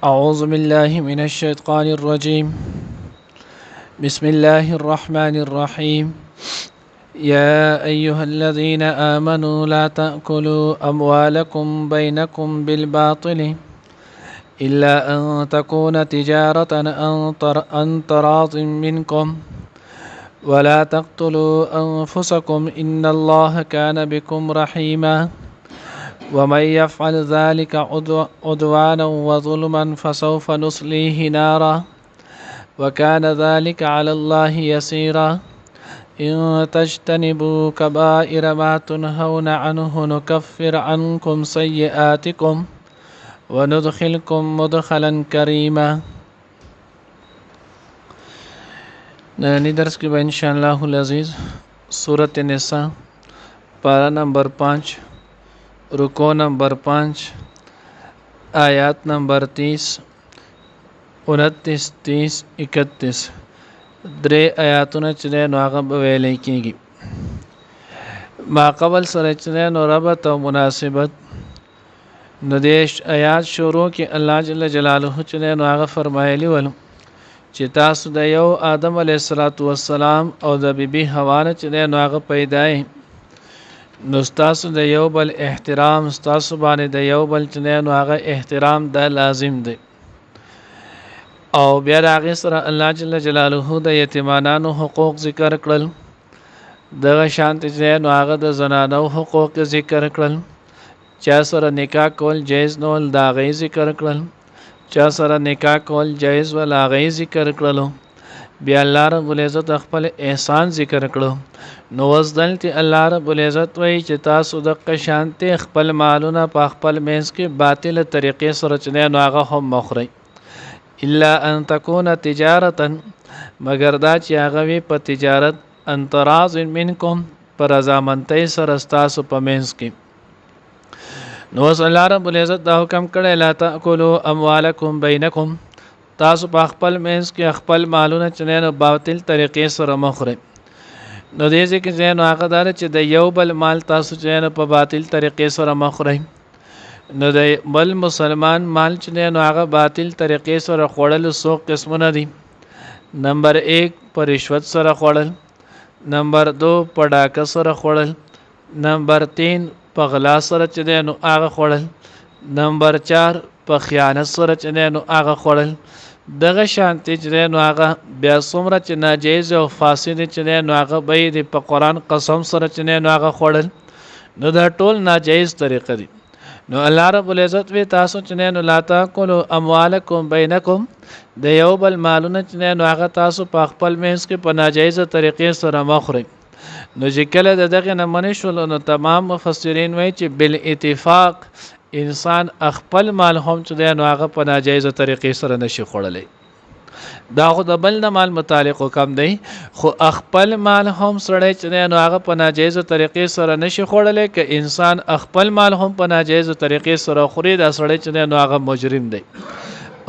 أعوذ بالله من الشيطان الرجيم. بسم الله الرحمن الرحيم. يا أيها الذين آمنوا لا تأكلوا أموالكم بينكم بالباطل إلا أن تكون تجارة عن تراض منكم ولا تقتلوا أنفسكم إن الله كان بكم رحيما ومن يفعل ذلك عدوانا وظلما فسوف نصليه نارا وكان ذلك على الله يسيرا إن تجتنبوا كبائر ما تنهون عنه نكفر عنكم سيئاتكم وندخلكم مدخلا كريما. نانی درس کی انشاءاللہ العزیز سورۃ النساء پارہ نمبر 5 رکو نمبر 5 آیات نمبر 30 29 30 31 درې آیاتونه چې نو هغه به ویلې کېږي. ما قبل سره چې نو ربط او مناسبت نو دیش آیات شروع کې الله جل جلاله چې نو هغه فرمایلی ول چې تاسو د یو آدم علیه السلام او د بیبي حوا نه چې نو هغه پیدای نو تاسو د یو بل احترام تاسو باندې د یو بل چې نو هغه احترام د لازم دی. او بیا د هغې سره الله جل جلاله د یتیمانانو حقوق ذکر کړل، دغه شانتې چې نو هغه د زنانو حقوق ذکر کړل، چا سره نکاح کول جایز نه ول د هغې ذکر کړل، چا سره نکاح کول جایز ول هغې ذکر کړلو. بیا الله رب العزت خپل احسان ذکر کړو. نو اوس دلته الله رب العزت وایي چې تاسو دغه شانتې خپل مالونه په خپل منځ کې باطله طریقې سره چې نو هغه هم مخورئ الا ان تكون تجارتا مگر دا چې هغه وي په تجارت ان تراض منکم پر رضامندۍ سره ستاسو په منځ کې. نو الله رب العزت دا حکم کړی لا تاکلوا اموالکم بینکم تاسو په خپل منځ کې خپل مالونه چې نو باطل طریقې سره مخورئ. نو دې ځکه چې نو هغه دا چې د یو بل مال تاسو چې نو په باطل طریقې سره مخورئ نو د بل مسلمان مال چې نو هغه باطل طریقې سره خوړل څو قسمونه دي. نمبر 1 په رشوت سره خوړل، نمبر 2 په ډاکه سره خوړل، نمبر 3 په غلا سره چې نو هغه خوړل، نمبر 4 په خیانت سره چې نو هغه خوړل. دغه شانتې چې نو هغه بیا څومره چې ناجیز او فاسد چې نو هغه به د په قرآن قسم سره چې نو هغه خوړل نو دا ټول ناجیز طریقه دي. نو الله رب العزت وی تاسو چې نو لا تاکلوا اموالکم بینکم د یو بل مالونه چې نو هغه تاسو په خپل منځ کې په ناجیزه طریقې سره مخورئ. نو چې کله دغه نه منې شول نو تمام مفسرین وایي چې بالاتفاق انسان خپل مال هم چې نو هغه په ناجیزه طریقې سره نشي خوړلی. دا خو د بل نه مال متعلق کم دی، خو خپل مال هم سړی چې نو هغه په ناجیزه طریقې سره نشي خوړلی. که انسان خپل مال هم په ناجیزه طریقې سره خوري دا سړی چې نو هغه مجرم دی.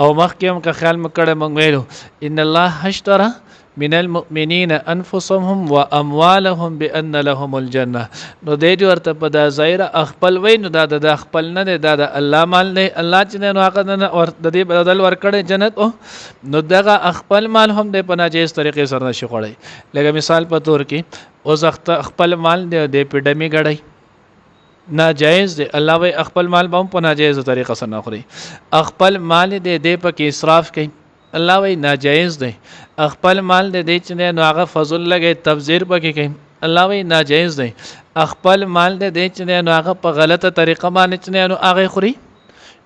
او مخکې هم که خیال مو کړی موږ ویلو ان الله اشترى من المؤمنین انفسهم واموالهم بان لهم الجنه. نو دې ورته په دا ظاهر خپل وای نو دا د خپل نه دی، دا د الله مال دی. الله چې نو هغه نه اور د دې بدل ورکړي جنت او نو دغه خپل مال هم د په ناجیز طریقې سره نشي خوړی. لکه مثال په تور کې اوس خپل مال دی د پیډمی غړی ناجایز دی، الله وای خپل مال به په ناجیز طریقه سره نه خوري. خپل مال دی د پکې اسراف کوي، الله وای ناجایز دی. خپل مال دی چې نو هغه فضل لګي تبذیر پکې کوي، الله وای ناجایز دی. خپل مال دی چې نو هغه په غلطه طریقه باندې چې نو هغه خوري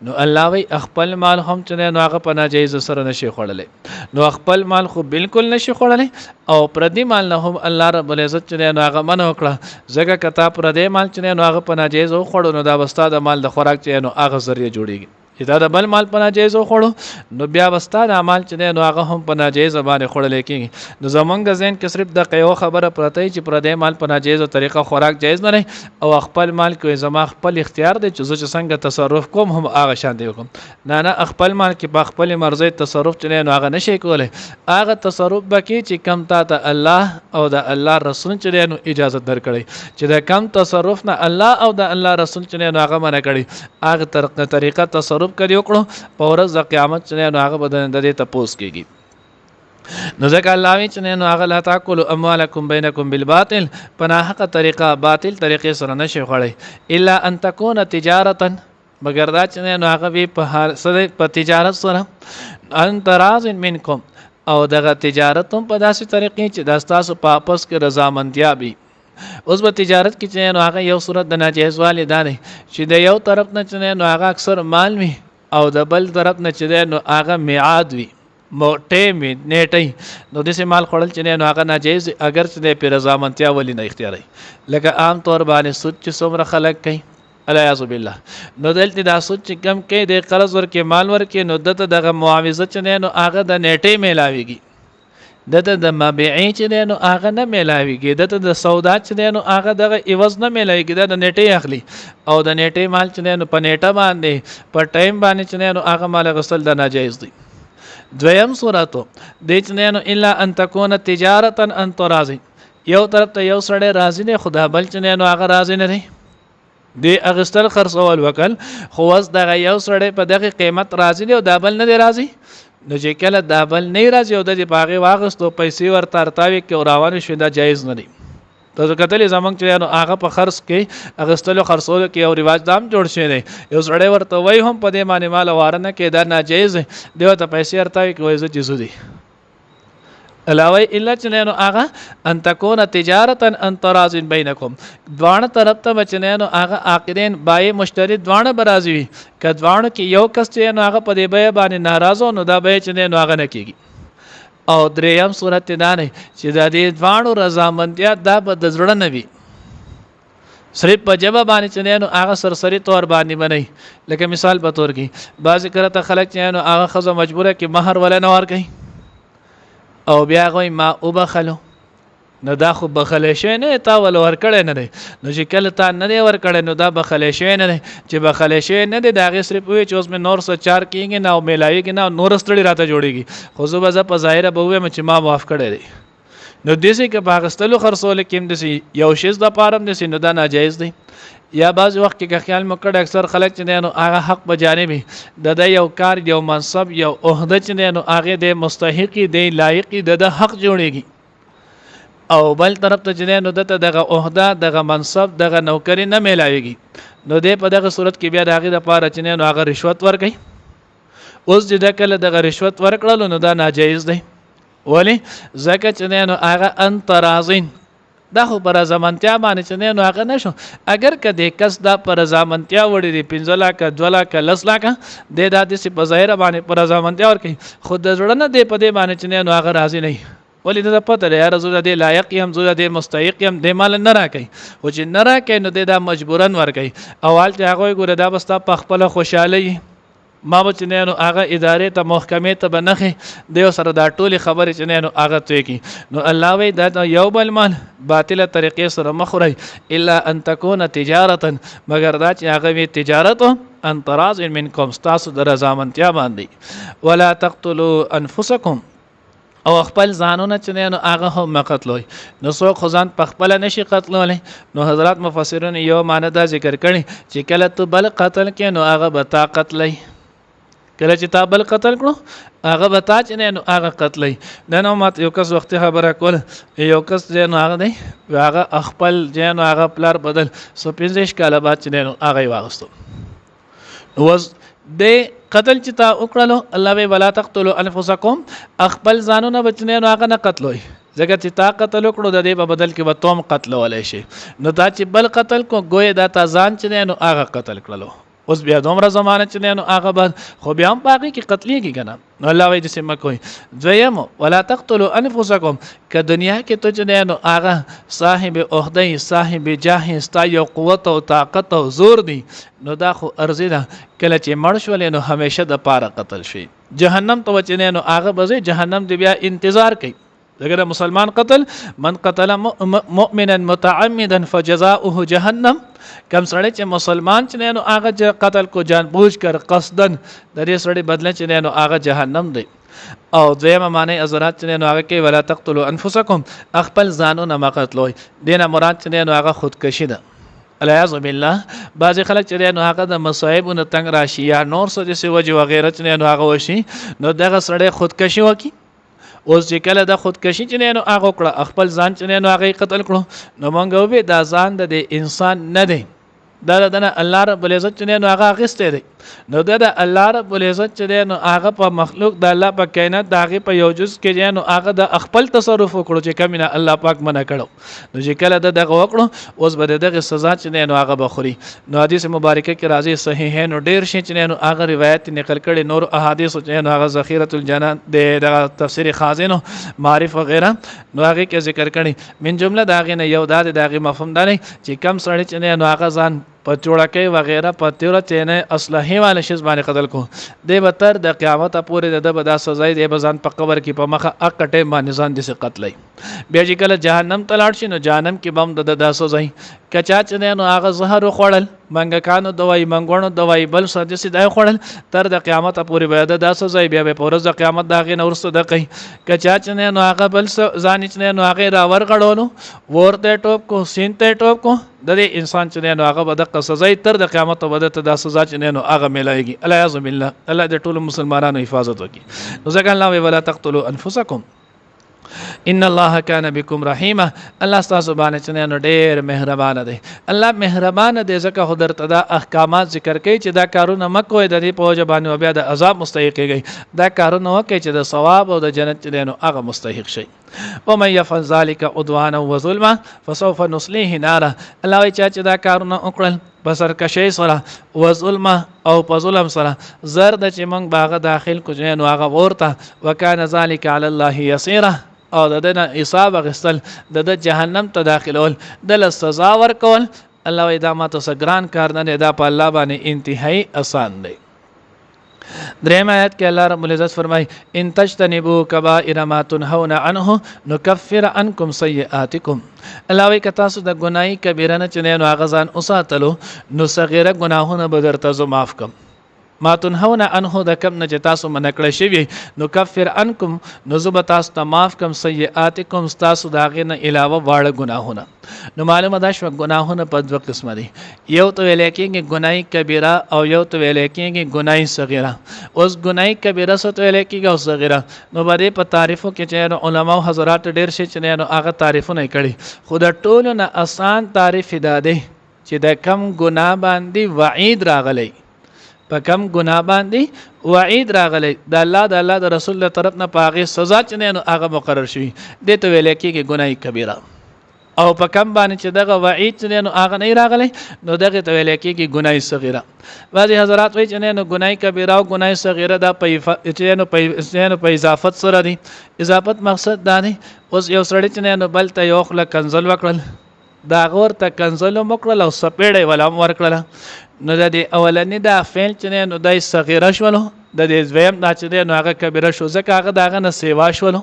نو الله وای خپل مال هم چې نو هغه په ناجایز سره نشي خوړلی. نو خپل مال خو بالکل نشي خوړلی او پردي مال نه هم الله رب العزت چې نو هغه منع وکړه. ځکه کته پردي مال چې نو هغه په ناجایز خوړو نو دا وستا د مال د خوراک چې نو هغه ذریعہ جوړیږي. چې دا د بل مال په ناجایز خوړو نو بیا وستا د مال چې نو هغه هم په ناجایز باندې خوړل کېږي. نو زمونږ ذهن کې صرف د قیو خبره پرته چې پردې مال په ناجایز طریقه خوراک جایز نه نه او خپل مال کې زما خپل اختیار دی چې زه څنګه تصرف کوم هم هغه شان دی کوم. نه خپل مال کې په خپل مرزي تصرف چې نو هغه نشي کولای. هغه تصرف بکې چې کم تا ته الله او د الله رسول چې نو اجازه درکړي، چې د کم تصرف نه الله او د الله رسول چې نو هغه منع کړي هغه طریقه تصرف تعجب کړي وکړو په ورځ د قیامت چې نو هغه بدن د دې تپوس کیږي نو ځکه الله وی چې نو هغه لا تاکلوا اموالکم بینکم بالباطل پناه حق طریقه باطل طریقې سره نشي خوړی الا ان تكون تجارتا مگر دا چې نو هغه وی په تجارت سره ان تراز منکم او دغه تجارت هم په داسې طریقې چې د تاسو په आपस کې رضامندیا وي اوس په تجارت کې چې نو هغه یو صورت د ناجیز والی دا دی چې د یو طرف نه چې نو هغه اکثر مال وي او د بل طرف نه چې نو هغه میعاد وي موټه می نیټي نو د مال خړل چې نو هغه ناجیز اگر چې په رضامندیا ولی نه اختیاري لکه عام طور باندې سود چې څومره خلک کوي الیاذ بالله نو دلته دا سود چې کم کې د قرض ورکې مال ورکې نو دته دغه معاوضه چې نو هغه د نیټي میلاويږي دته د مبيعي چې نو هغه نه میلاويږي دته د سودا چې نو هغه دغه عوض نه میلاويږي د نیټي اخلي او د نیټي مال چې نو په نیټه باندې په ټایم باندې چې نو هغه مال غسل د ناجایز دی دویم صورتو د چې نو الا ان تكون تجارتا ان تراضي یو طرف ته یو سړی راضي نه خدا بل چې نو هغه راضي نه دی دی اغستل خرڅول وکل خو واس دغه یو سړی په دغه قیمت راضي دی او دا بل نه دی راضي نو چې کله دا بل نه راضي او د باغې واغستو پیسې ورته ارتاوي کې روان شي دا جایز نه دی ته کتل زمونږ چې نو هغه په خرڅ کې اغستل خرڅول کې او رواج دام جوړ شي دی یو سړی ورته وای هم په دې معنی مال وارنه کې دا ناجایز دی ته پیسې ارتاوي کې وایي چې زو دی علاوه الا چې نو هغه ان تكون تجارتا ان تراض بینکم دوانه طرف ته بچنه نو هغه عاقدین بای مشتری دوانه برازي وي کدوانه کې یو کس چې نو هغه په دې بای باندې ناراضو نو دا بای چې نو هغه نه کیږي او دریم صورت دا نه چې د دې دوانو رضامندیا دا به د زړه نه وي صرف په جواب باندې چې نو هغه سرسری تور باندې بنئ لکه مثال په تور کې بعضی کرته خلک چې نو هغه خزه مجبوره کې مہر ولا نه ور کوي او بیا غوي ما او بخلو نو دا خو بخلې شوی نه تا ول ور کړي نه دی نو چې کله تا نه دی ور کړي نو دا بخلې شوی نه دی چې بخلې شوی نه دی دا غي صرف وي چې اوس مې نور سره چار کیږي نه او ملایږي نه نور ستړي راته جوړيږي خو زه به په ظاهر به وې چې ما معاف کړي دی نو دې کې پاکستانو خرڅول کېم دي یو شیز د پارم دي نو دا ناجایز دی یا بعض وخت کې خیال مکړ اکثر خلک چې نو هغه حق په جانبي د یو کار یو منصب یو عہده چې نو هغه د مستحقي دی لایقي د حق جوړيږي او بل طرف ته چې نو دغه عہده دغه منصب دغه نوکری نه میلاويږي نو د په دغه صورت کې بیا دغه د پاره چې نو هغه رشوت ورکړي اوس د کله دغه رشوت ورکړل نو دا ناجایز دی ولی زکه چې نو هغه ان ترازین دا خو پر رضامندیا باندې چې نو هغه نشو اگر کده کس دا پر رضامندیا وړي دی 15 لک 2 لک 10 لک د داسې په ظاهر باندې پر رضامندیا ورکي خود زړه نه دی په دې باندې چې نو هغه راضي نه ولی دا پته لري رسول دی لایق هم زړه دی مستحق هم د مال نه راکې او چې نه راکې نو دا مجبورن ورکي اول ته هغه ګوره دا بستا په خپل خوشحالي ما چې نو هغه ادارې ته محکمې ته بنخي دیو سره دا ټولي خبرې چې نو هغه توي کی نو الله وی دا یو بل مال باطله طریقې سره مخوري الا ان تكون تجارتا مگر دا چې هغه وی تجارت ان تراز منکم تاسو د رضامندیا باندې ولا تقتلوا انفسکم او خپل ځانونه چې نو هغه هم قتلوي نو څوک خزان په خپل نشي قتلولای نو حضرات مفسرین یو معنی دا ذکر کړي چې کله ته بل قتل کې نو هغه به تا قتلای کله چې تا بل قتل کړو هغه به تا چې نو هغه قتلای نو مات یو کس وخت خبره کول یو کس چې نو هغه دی هغه خپل چې نو هغه پلار بدل سو 15 کاله بعد چې نو هغه واغستو وز د قتل چې تا وکړلو الله وی ولا تقتلوا انفسکم خپل ځانونه بچنه نو هغه نه قتلوي ځکه چې تا قتل وکړو د دې په بدل کې به توم قتل ولای شي نو دا چې بل قتل کو ګوي دا تا ځان چې نو هغه قتل کړلو اوس بیا دومره زمانه چې نو هغه بعد خو بیا هم باقي کې قتلېږي کنه نو الله وی د سم کوي دویم ولا تقتلوا انفسکم ک دنیا کې ته چې نو هغه صاحب عہده صاحب جاه استا یو قوت او طاقت او زور دی نو دا خو ارزي ده کله چې مړ شول نو همیشه د پاره قتل شي جهنم ته چې نو هغه به جهنم دی بیا انتظار کوي اگر مسلمان قتل من قتل مؤمنا متعمدا فجزاؤه جهنم کم سړی چې مسلمان چې نو هغه قتل کو جان بوجھ کر قصدن د دې سړی بدله چې نو هغه جهنم دی او دیمه معنی حضرات چې نو هغه کې ولا تقتلوا انفسکم خپل ځانونه مقتلوي دینه مراد چې نو هغه خودکشي ده الیاذ بالله بعض خلک چې نو هغه د مصائب نه تنگ راشي یا نور څه د سوجي وغیرہ چې نو هغه وشي نو دغه سړی خودکشي وکي اوس چې کله د خودکشي چې نو هغه کړه خپل ځان چې نو هغه قتل کړو نو مونږ وې دا ځان د انسان نه دی دا د الله رب العزت چې نو هغه غسته دی نو د الله رب العزت چې نو هغه په مخلوق د الله په کائنات د هغه په یو جز کې نو هغه د خپل تصرف وکړو چې کمنه الله پاک منع کړو نو چې کله دغه وکړو اوس به دغه سزا چې نو هغه بخوري نو حدیث مبارکه کې راځي صحیحین نو ډیر شي چې نو هغه روایت نقل کړي نور احادیث چې نو هغه ذخیره الجنان د تفسیر خازنو معرف وغیرہ نو هغه کې ذکر کړي من جمله داغه نه یو دغه مفهوم دی چې کم سړی چې نو هغه ځان په چوڑکې وغیرہ په تیره چینه اصلحي والا شیز باندې قتل کو د بتر د قیامت پورې د بدا سزا دی بزان په قبر کې په مخه اکټه باندې ځان دي قتلای بیا چې کله جهنم تلاړ شي نو جهنم کې بم د سزا کچا چې نو هغه زهر خوړل منګکانو دوای منګونو دوای بل څه دي سیدای خوړل تر د قیامت پورې به د سزا بیا به پورز د قیامت داغه نورسته د کوي کچا چې نو هغه بل ځان چې نو هغه را ورغړولو ورته ټوپ کو سینته ټوپ کو د انسان چې نو هغه به د سزا تر د قیامت ته د سزا چې نو هغه ملایږي الیاذ بالله الله د ټول مسلمانانو حفاظت وکړي نو ځکه الله ولا تقتلوا انفسکم ان الله کان بكم رحیما الله تاسو باندې چې نو ډېر مهربان دی الله مهربان دی ځکه خدای ته احکامات ذکر کوي چې دا کارونه مکوئ د دې په وجه باندې بیا د عذاب مستحق کیږي دا کارونه وکړي چې د ثواب او د جنت چې نو هغه مستحق شي ومن يفعل ذلك عدوانا وظلما فسوف نصليه نارا الله وی چې دا کارونه وکړل بسر کشي سره وظلم او په ظلم سره زرد چې موږ باغ داخل کو جن واغه ورته وکانه ذلك على الله يسيره او دنه حساب غسل د جهنم ته داخلول د سزا ورکول الله وی دا ماته سګران کار نه دا په الله باندې انتهایی آسان دی دریم آیت کې الله رب العزت فرمای ان تجتنبوا كبائر ما تنهون عنه نكفر عنكم سيئاتكم الله وی کتا سو د ګناي کبیره نه چنه نو غزان اوساتلو نو صغیره ګناهونه به درته زو معاف کم ما تنهون عنه د کم نه تاسو منکړه شوی نو کفر عنکم نو زب تاسو ته معاف کم سیئاتکم تاسو داغه نه علاوه واړه ګناهونه نو معلومه ده شو ګناهونه په دوه قسمه دي یو ته ویل کېږي ګناي کبیره او یو ته ویل کېږي ګناي صغیره اوس ګناي کبیره څه ته ویل کېږي او صغیره نو باندې په تعریفو کې چې علماء او حضرات ډېر شي چې نو هغه تعریفونه کړي خو د ټولو نه آسان تعریف ده چې د کم ګناه باندې وعید راغلی په کم ګناه باندې وعید راغلی د الله د رسول له طرف نه پاغه سزا چې نو هغه مقرر شوی د ته ویل کېږي ګناي کبیره او په کم باندې چې دغه وعید چې نو هغه نه راغلی نو دغه ته ویل کېږي ګناي صغیره بعضی حضرات وایي چې نو ګناي کبیره او ګناي صغیره دا په اضافت سره دي اضافت مقصد دا دی اوس یو سړی چې نو بل ته یو خل کنزل وکړل دا غور ته کنزل وکړل او سپېړې ولا ورکړل نو د اولنی دا فعل چې نو دای صغیره شولو د دې زویم دا چې نو هغه کبیره شو ځکه هغه داغه نه سیوا شولو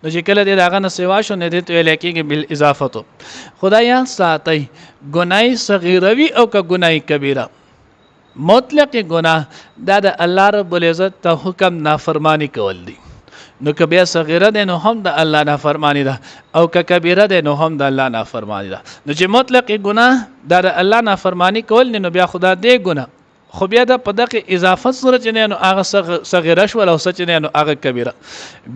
نو چې کله داغه نه سیوا شو نه دې ته لیکيږي بل اضافه خدایا ساتي ګناي صغیره وی او که ګناي کبیره مطلق ګناه دا د الله رب العزت ته حکم نافرمانی کول دي نو کبیره صغیره ده نو هم د الله نافرمانی ده او که کبیره ده نو هم د الله نافرمانی ده نو چې مطلق ګناه د الله نافرمانی کول نو بیا خدا دې ګناه خو بیا د په دغه اضافت سره چې نو هغه صغیره شو او سچ نه نو هغه کبیره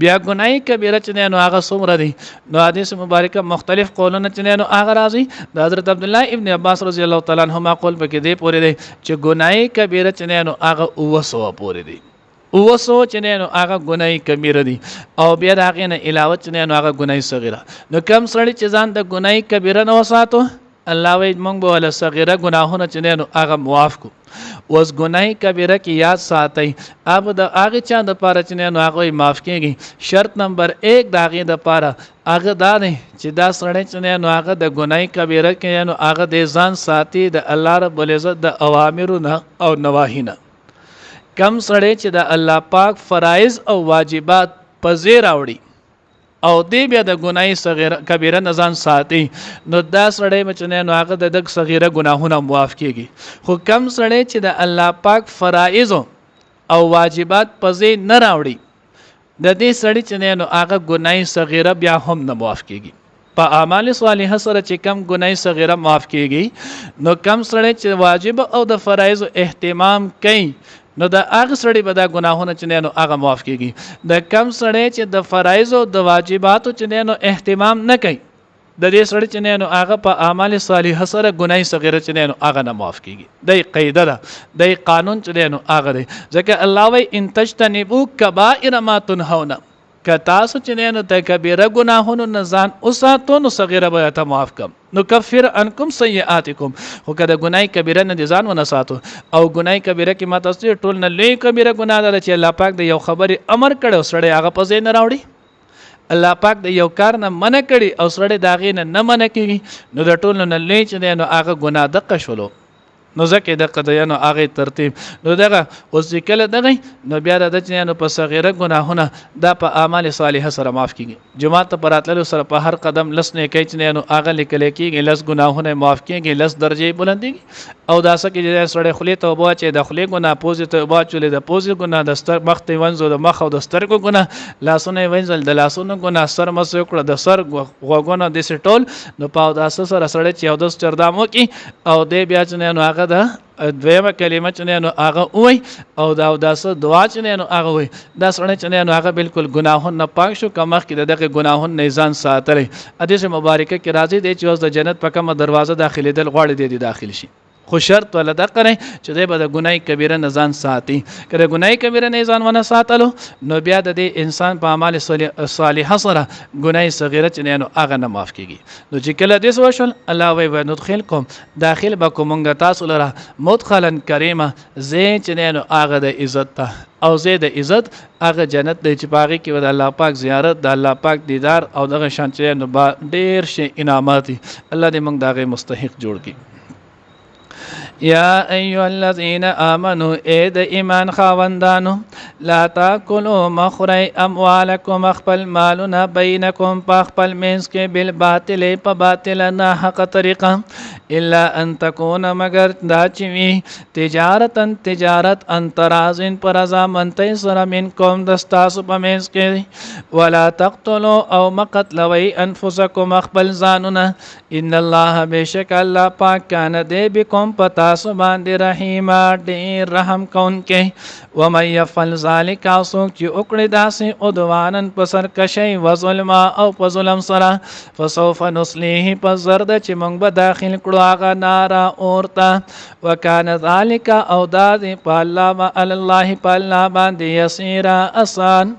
بیا ګناي کبیره چې نو هغه څومره دي نو حدیث مبارکه مختلف قولونه چې نو هغه راځي د حضرت عبد الله ابن عباس رضی الله تعالی عنهما قول پکې دی پورې دی چې ګناي کبیره چې نو هغه 200 پورې دی وسو چې نو هغه ګناي کبیره دي او بیا هغه نه علاوه چې نو هغه ګناي صغیره نو کم سړی چې ځان د ګناي کبیره نه وساتو الله وی مونږ به ول صغیره ګناهونه چې نو هغه معاف کو اوس ګناي کبیره کې یاد ساتي اب د هغه چا د پاره چې نو هغه معاف کیږي شرط نمبر 1 د هغه د پاره هغه دا نه چې دا سړی چې نو هغه د ګناي کبیره کې نو هغه د ځان ساتي د الله رب العزت د اوامرونه او نواهینه کم سړی چې د الله پاک فرایض او واجبات پځې راوړي او دې بیا د ګناي صغیره کبیره نزان ساتي نو دا سړی مچنه نو هغه د صغیره ګناهونه معاف کیږي خو کم سړی چې د الله پاک فرایض او واجبات پځې نه راوړي د دې سړی چې نو هغه ګناي صغیره بیا هم نه معاف کیږي په اعمال صالحه سره چې کم ګناه صغیره معاف کیږي نو کم سره چې واجب او د فرایض اهتمام کوي نو د هغه سړي به دا ګناهونه چې نه نو هغه معاف کیږي د کم سړي چې د فرایض او د واجباتو چې نه نو اهتمام نه کوي د دې سړي چې نه نو هغه په اعمال صالحه سره ګناه صغیره چې نه نو هغه نه معاف کیږي د قاعده ده د قانون چې نه نو هغه دی ځکه الله وی ان تجتنبوا کبائر ما تنهون که تاسو چې نه نو ته کبیره ګناهونو نه ځان اوساتو نو صغیره به ته معاف کم نو کفر انکم سیئاتکم خو کله ګنای کبیره نه ځان ونه ساتو او ګنای کبیره کې ماته ستې ټول نه لوی کبیره ګناه ده چې الله پاک د یو خبري امر کړو سړی هغه په ځای نه راوړي الله پاک د یو کار نه منع کړي او سړی دا غي نه منع کیږي نو د ټول نه لوی چې نو هغه ګناه د قشلو نو ځکه د قضیانو هغه ترتیب نو دغه اوس کله دغه نو بیا د چنانو په صغیره ګناهونه د په اعمال صالحه سره معاف کیږي جماعت ته پراتلو سره په هر قدم لسنه کوي چنانو هغه لیکل کیږي لس ګناهونه معاف کیږي لس درجه بلنديږي او دا سکه چې سړی خلی توبه چې د خلی ګناه پوزي توبه چولې د پوزي ګناه د ستر مخ ته ونځو د مخ او د سترګو ګناه لاسونه ونځل د لاسونو ګناه سر مسو کړه د سر غوګونه د سټول نو پاو د سره سړی چې او د چردامو کی او د بیا چنانو هغه دا دویمه کلمه چې نو هغه وای او دا داسه دعا چې نو هغه وای دا سړی چې نو هغه بالکل ګناهونه نه پاک شو کمه کې دغه ګناهونه نه ځان ساتلی حدیث مبارکه کې راځي دی چې اوس د جنت په کومه دروازه داخلي دل غواړي دی داخل شي خو شرط ولدا کړي چې د بد ګناي کبیره نه ځان ساتي کله ګناي کبیره نه ځان ونه ساتلو نو بیا د انسان په اعمال صالحه سره ګناي صغیره چې نو هغه نه معاف کیږي نو چې کله دې وشول الله وی وندخلکم داخل بکومنګ تاسو لره مدخلن کریمه زه چې نو هغه د عزت ته او زه د عزت هغه جنت د چپاغي کې ود الله پاک زیارت د الله پاک دیدار او دغه شان چې نو ډیر شي انعامات الله دې موږ دغه مستحق جوړ کړي یا ایها الذین آمنوا اید ایمان خاوندانو لا تاکلوا مخری اموالکم خپل مالنا بینکم خپل منس کې بالباطل په باطل نه حق طریقه الا ان تكون مگر دا چوي تجارت انترازن پر ازامنته سره منکم دستاسو په منس کې ولا تقتلوا او مقتلوي انفسکم خپل ځانونه ان الله بشک الله پاک کان دې بكم پتا تاسو باندې رحیم ډیر رحم کون کې و مې يفعل ذلک اسوک چې وکړي داسې ادوانن په سرکشي و ظلم او په ظلم سره فسوف نصليه په زرد چې موږ به داخل کړو هغه نار اورتا وکانه ذلک او داد په الله باندې یسیرا آسان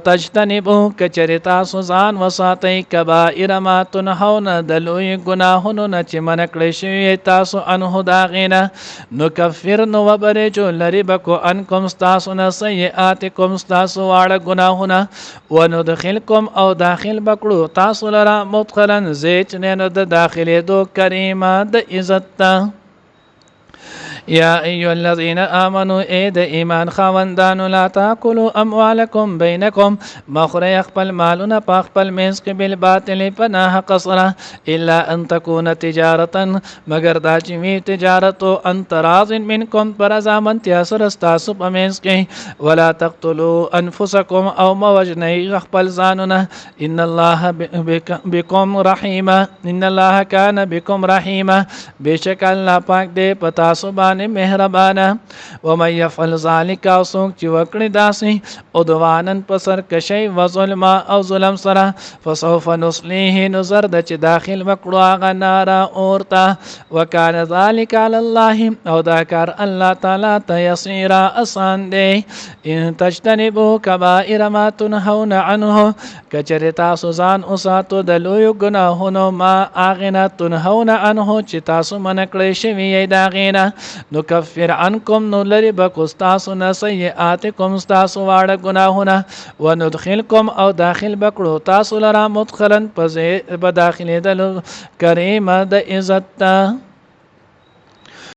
تجتنبوا کچریتا سوزان وساتي کبائر ما تنهون دلوی گناهونو نه چې من کړی شوی تاسو انه داغینا نو کفر نو وبرجو لری بکو انکم تاسو نه سیئاتکم تاسو واړه گناهونه وندخلکم او داخل بکړو تاسو لرا مدخلن زیچ نه د داخله دو کریمه د عزت یا ایها الذین آمنوا اید ایمان خاوندانو لا تاکلوا اموالکم بینکم مخری خپل مالونه په خپل منځ کې بل باطل پناه قصره الا ان تكون تجارتا مگر دا چې می تجارت او انتراز منکم پر ازامن تیاسر استاسو په منځ کې ولا تقتلوا انفسکم او موجنی خپل ځانونه ان الله بكم رحیما ان الله کان بكم رحیما بشک الله پاک دې پتا سبحان مهربانه و مې يفعل ذلك او څوک چې وکړي داسې عدوانن په سرکشي و ظلم او ظلم سره فسوف نصليه نظر د چې داخل وکړو هغه نار اورتا وکانه ذلك على الله او دا کار الله تعالی ته يسير آسان دی ان تجتنبوا كبائر ما تنهون عنه کچرتا سوزان اوساتو د لوی ګناهونو ما اغنا تنهون عنه چې تاسو من کړی شوی دا غینا نکفر عنکم نو لری بکو ستاسو نه سیئاتکم ستاسو واړه گناهونه وندخلکم او داخل بکړو تاسو لرا مدخلن په داخله دل کریمه د عزت